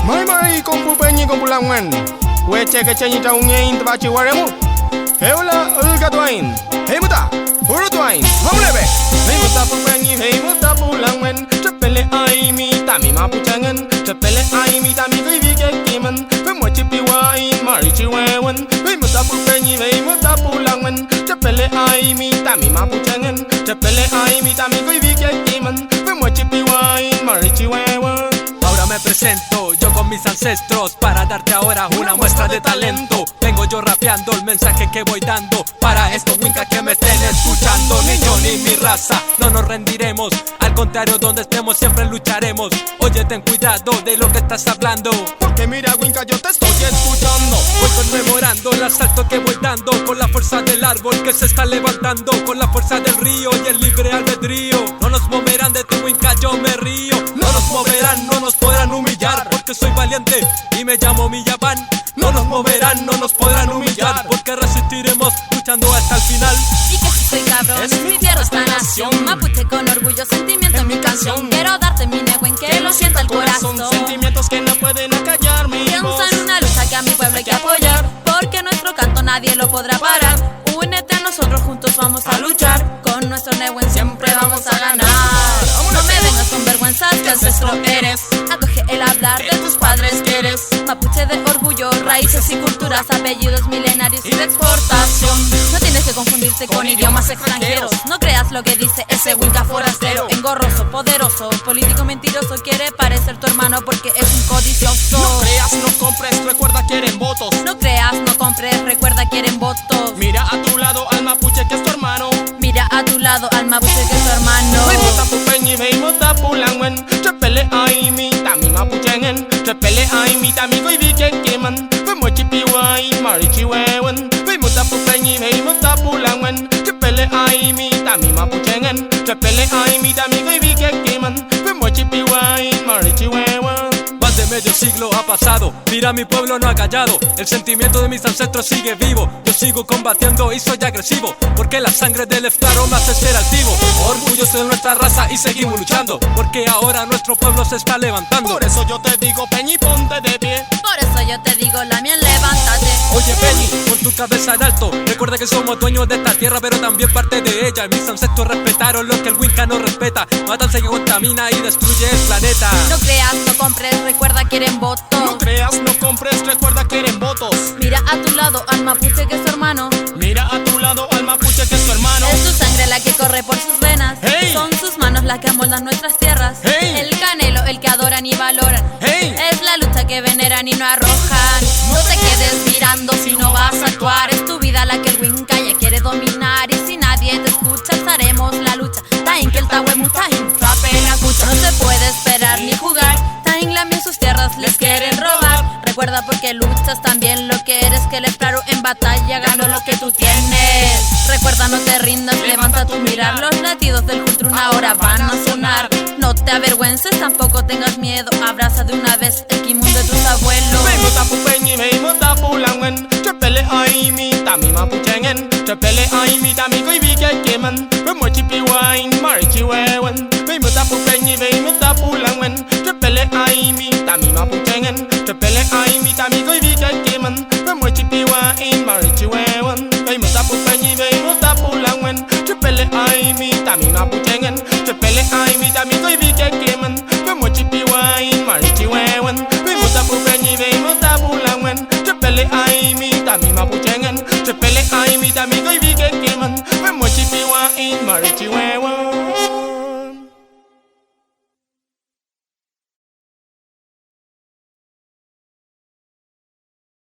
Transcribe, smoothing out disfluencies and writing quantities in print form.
Mai kompupenyi kompulangan. Weche kechenyi taungin tabachi waremu. Heula ulga twain. Hemuta. Puro twain. Hamlebe. Hemuta pupenyi hemuta pulangan. Chapele ai mi tami mapuchangan. Chapele ai mi tami kuivike kiman. Pemochi piwain marichi wewan. Hemuta pupenyi hemuta pulangan. Chapele ai mi tami mapuchangan. Chapele ai mi tami kuivike kiman. Pemochi piwain marichi wewan. Ahora me presento, yo con mis ancestros, para darte ahora una muestra de talento. Vengo yo rapeando el mensaje que voy dando para estos wincas que me estén escuchando. Ni yo ni mi raza, no nos rendiremos. Al contrario, donde estemos siempre lucharemos. Oye, ten cuidado de lo que estás hablando, porque mira, winca, yo te estoy escuchando. Voy conmemorando el asalto que voy dando, con la fuerza del árbol que se está levantando, con la fuerza del río y el libre albedrío. No nos moverán de tu winca, yo me río. No nos moverán, no nos podrán humillar, porque soy valiente y me llamo Millapán. No nos moverán, no nos podrán humillar, porque resistiremos luchando hasta el final. Y que si soy cabrón, es mi tierra esta nación. Mapuche con orgullo, sentimiento en mi canción. Quiero darte mi neguen, que lo sienta el corazón. Sentimientos que no pueden acallar mi voz. Pienso en una lucha que a mi pueblo hay que apoyar, porque nuestro canto nadie lo podrá parar. Únete a nosotros, juntos vamos a luchar. Con nuestro neguen siempre vamos a ganar. No me vengas con vergüenzas, que ancestro eres. Acoge el hablar de tus padres que eres. Mapuche de orgullo, raíces y culturas, apellidos milenarios y de exportación. No tienes que confundirte con idiomas extranjeros. No creas lo que dice ese winca forastero. Engorroso, poderoso, político mentiroso, quiere parecer tu hermano porque es un codicioso. No creas, no compres, recuerda quieren votos. No creas, no compres, recuerda quieren votos. Mira a tu lado al mapuche que es tu hermano. Mira a tu lado al mapuche que es tu hermano. Hemuta pupenyi hemuta pulangan. Chapele ai mi tami mapuchengen. Chapele ai mi tami kuivike kiman. Pemochi piwain marichi wewan. Hemuta pupenyi hemuta pulangan. Chapele ai mi tami mapuchengen. Chapele ai mi tami kuivike kiman. Pemochi piwain marichi wewan. Más de medio siglo ha pasado, mira mi pueblo no ha callado. El sentimiento de mis ancestros sigue vivo. Yo sigo combatiendo y soy agresivo, porque la sangre del Eflaro me hace ser altivo. Orgulloso de nuestra raza y seguimos luchando, porque ahora nuestro pueblo se está levantando. Por eso yo te digo, Peñi, ponte de pie. Por eso yo te digo, Lamien, levántate. Oye, Peñi, pon tu cabeza en alto. Recuerda que somos dueños de esta tierra, pero también parte de ella. Mis ancestros respetaron lo que el winca no respeta. Matanza que contamina y destruye el planeta. No creas, no compres, recuerda quieren votos. No creas, no compres, recuerda quieren votos. Mira a tu lado al mapuche que es tu hermano. Mira a tu lado al mapuche que es tu hermano. Es su sangre la que corre por sus venas. Hey. Son sus manos las que amoldan nuestras tierras. Hey. El canelo, el que adoran y valoran. Hey. Es la lucha que veneran y no arrojan. No te quedes mirando si no vas a actuar. Es tu vida la que el winca ya quiere dominar. Y si nadie te escucha, haremos la lucha. Tain que el tahue mutain, trape la cucha. No se puede esperar ni jugar. Tain Lamien sus tierras les quieren robar. Recuerda porque luchas también lo que eres, que el Eflaro en batalla ganó lo que tú tienes. Recuerda, no te rindas, levanta tu mirar. Los latidos del Cultrún ahora van a sonar. No te avergüences, tampoco tengas miedo. Abraza de una vez el kimun de tus abuelos. Hemuta pupenyi hemuta pulangan. Chapele ai mi tami mapuchengen. Chapele ai mi tami kuivike kiman. Pemochi piwain marichi wewan. Hemuta pupenyi hemuta pulangan. Chapele ai mi tami mapuchengen. Chapele ai mi tami kuivike kiman. Pemochi piwain marichi wewan. Hemuta pupenyi hemuta pulangan. Chapele ai mi tami mapuchengen. Chapele ai mi tami kuivike kiman. Pemochi piwain marichi wewan. Hemuta pupenyi hemuta pulangan. Chapele ai mi tami mapuchengen. Chapele ai mi tami kuivike kiman. Pemochi piwain marichi wewan.